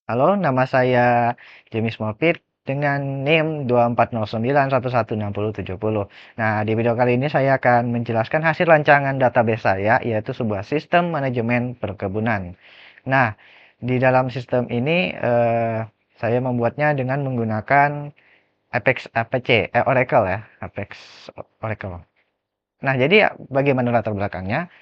Halo, nama saya James Mofit dengan NIM 2409116070. Nah, di video kali ini saya akan menjelaskan hasil rancangan database saya, yaitu sebuah sistem manajemen perkebunan. Nah, di dalam sistem ini saya membuatnya dengan menggunakan Apex APC, Oracle ya, Apex Oracle. Nah, jadi bagaimana latar belakangnya?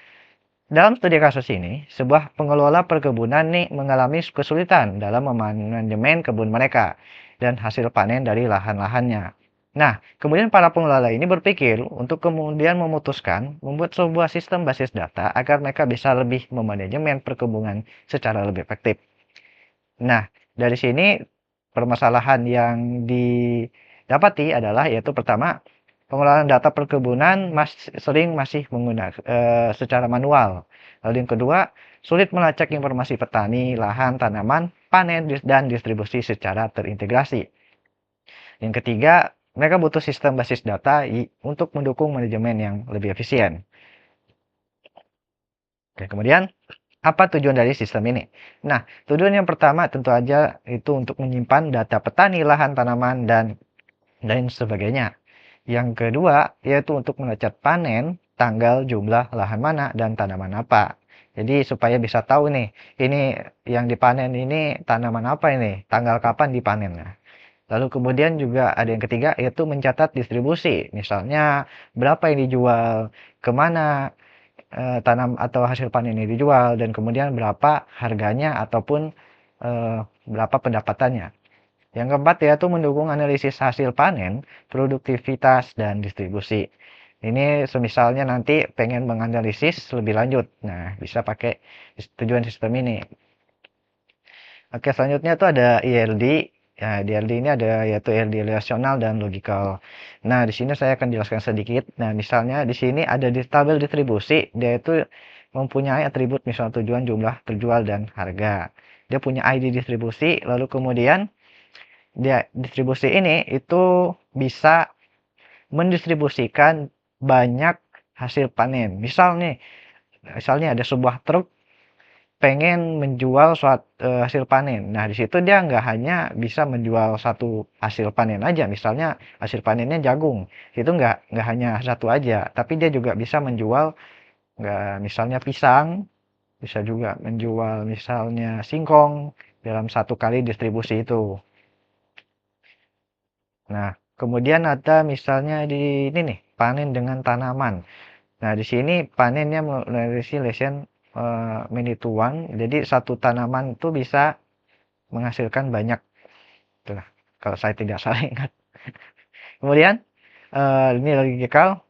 Dalam studi kasus ini, sebuah pengelola perkebunan nih mengalami kesulitan dalam memanajemen kebun mereka dan hasil panen dari lahan-lahannya. Nah, kemudian para pengelola ini berpikir untuk kemudian memutuskan membuat sebuah sistem basis data agar mereka bisa lebih memanajemen perkebunan secara lebih efektif. Nah, dari sini permasalahan yang didapati adalah yaitu pertama, pengelolaan data perkebunan sering masih menggunakan secara manual. Lalu yang kedua, sulit melacak informasi petani, lahan, tanaman, panen, dan distribusi secara terintegrasi. Yang ketiga, mereka butuh sistem basis data untuk mendukung manajemen yang lebih efisien. Oke, kemudian apa tujuan dari sistem ini? Nah, tujuan yang pertama tentu aja itu untuk menyimpan data petani, lahan, tanaman, dan lain sebagainya. Yang kedua, yaitu untuk melacak panen, tanggal, jumlah, lahan mana, dan tanaman apa. Jadi supaya bisa tahu nih, ini yang dipanen ini tanaman apa ini, tanggal kapan dipanennya. Lalu kemudian juga ada yang ketiga, yaitu mencatat distribusi. Misalnya, berapa yang dijual, kemana tanam atau hasil panen ini dijual, dan kemudian berapa harganya ataupun berapa pendapatannya. Yang keempat yaitu mendukung analisis hasil panen, produktivitas, dan distribusi. Ini semisalnya nanti pengen menganalisis lebih lanjut. Nah, bisa pakai tujuan sistem ini. Oke, selanjutnya itu ada ILD. Ya, di ILD ini ada yaitu ILD relasional dan logikal. Nah, di sini saya akan jelaskan sedikit. Nah, misalnya di sini ada di tabel distribusi, dia itu mempunyai atribut misal tujuan, jumlah, terjual, dan harga. Dia punya ID distribusi, lalu kemudian dia distribusi ini itu bisa mendistribusikan banyak hasil panen. Misalnya ada sebuah truk pengen menjual suatu hasil panen. Nah, di situ dia nggak hanya bisa menjual satu hasil panen aja. Misalnya hasil panennya jagung, itu nggak hanya satu aja, tapi dia juga bisa menjual nggak misalnya pisang, bisa juga menjual misalnya singkong dalam satu kali distribusi itu. Nah, kemudian ada misalnya di ini nih, panen dengan tanaman. Nah, di sini panennya melalui lesen many to one. Jadi satu tanaman itu bisa menghasilkan banyak. Itulah, kalau saya tidak salah ingat. Kemudian ini logical.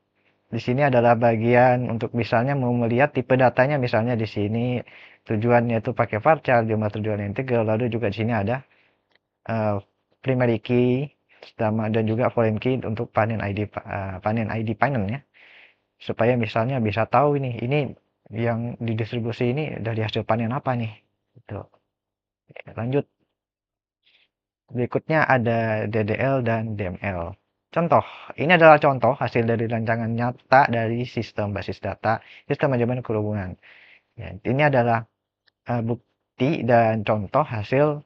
Di sini adalah bagian untuk misalnya mau melihat tipe datanya. Misalnya di sini tujuannya itu pakai varchar, jumlah tujuan integral. Lalu juga di sini ada primary key dan juga foreign key untuk panen ID panen ya, supaya misalnya bisa tahu ini yang didistribusi ini dari hasil panen apa nih gitu. Lanjut, berikutnya ada DDL dan DML. Contoh, ini adalah contoh hasil dari rancangan nyata dari sistem basis data sistem manajemen kerhubungan ya, ini adalah bukti dan contoh hasil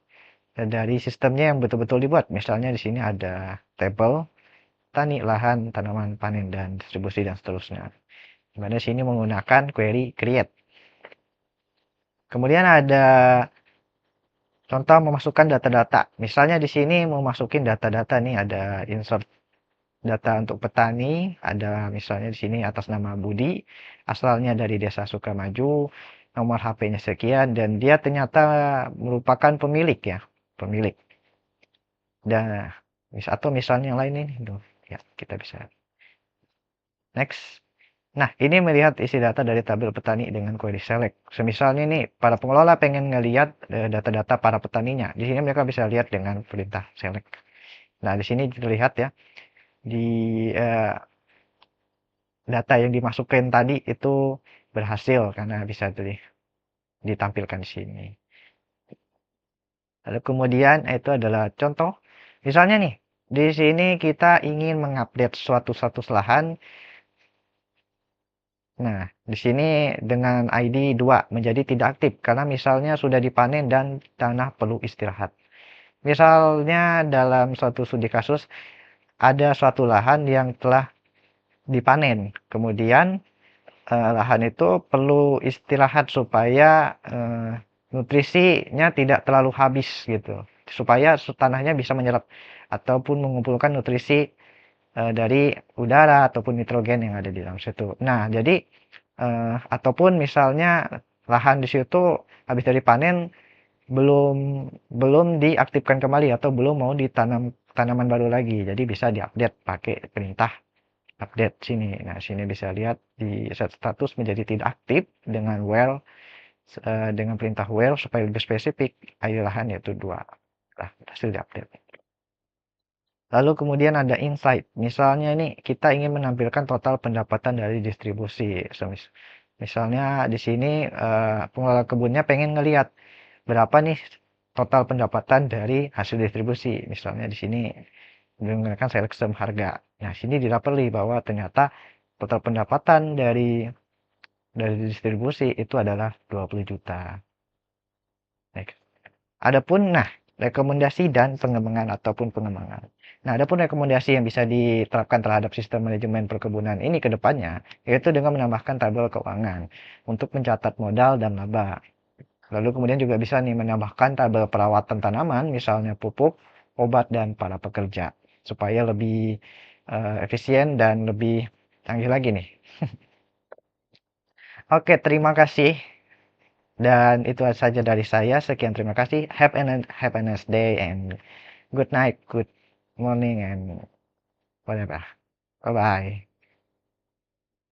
dari sistemnya yang betul-betul dibuat. Misalnya di sini ada tabel tani, lahan, tanaman, panen, dan distribusi, dan seterusnya. Dimana sini menggunakan query create. Kemudian ada contoh memasukkan data-data. Misalnya di sini mau masukin data-data nih, ada insert data untuk petani, ada misalnya di sini atas nama Budi, asalnya dari Desa Sukamaju, nomor HP-nya sekian, dan dia ternyata merupakan pemilik ya, pemilik. Dan atau misalnya yang lain ini, ya kita bisa next. Nah, ini melihat isi data dari tabel petani dengan query select. Semisalnya nih, para pengelola pengen ngelihat data-data para petaninya. Di sini mereka bisa lihat dengan perintah select. Nah, di sini terlihat ya, di data yang dimasukkan tadi itu berhasil karena bisa ditampilkan di sini. Lalu kemudian itu adalah contoh. Misalnya nih, di sini kita ingin mengupdate suatu status lahan Nah, di sini dengan ID 2 menjadi tidak aktif karena misalnya sudah dipanen dan tanah perlu istirahat. Misalnya dalam suatu studi kasus ada suatu lahan yang telah dipanen, kemudian lahan itu perlu istirahat supaya nutrisinya tidak terlalu habis gitu, supaya tanahnya bisa menyerap ataupun mengumpulkan nutrisi dari udara ataupun nitrogen yang ada di dalam situ. Nah, jadi ataupun misalnya lahan di situ habis dari panen belum belum diaktifkan kembali atau belum mau ditanam tanaman baru lagi. Jadi bisa diupdate pakai perintah update sini. Nah, sini bisa lihat di set status menjadi tidak aktif dengan dengan perintah well supaya lebih spesifik ID lahan yaitu 2. Nah, hasil diupdate. Lalu kemudian ada insight. Misalnya ini kita ingin menampilkan total pendapatan dari distribusi. Misalnya di sini pengelola kebunnya pengen ngelihat berapa nih total pendapatan dari hasil distribusi. Misalnya di sini menggunakan select sum harga. Nah, sini didapati bahwa ternyata total pendapatan dari distribusi itu adalah 20 juta. Next. Adapun nah, rekomendasi dan pengembangan ataupun pengembangan. Nah, adapun rekomendasi yang bisa diterapkan terhadap sistem manajemen perkebunan ini ke depannya, yaitu dengan menambahkan tabel keuangan untuk mencatat modal dan laba. Lalu kemudian juga bisa nih menambahkan tabel perawatan tanaman, misalnya pupuk, obat, dan para pekerja. Supaya lebih efisien dan lebih canggih lagi nih. Oke, terima kasih. Dan itu saja dari saya. Sekian terima kasih. Have a nice day and good night, good morning and whatever. Bye bye.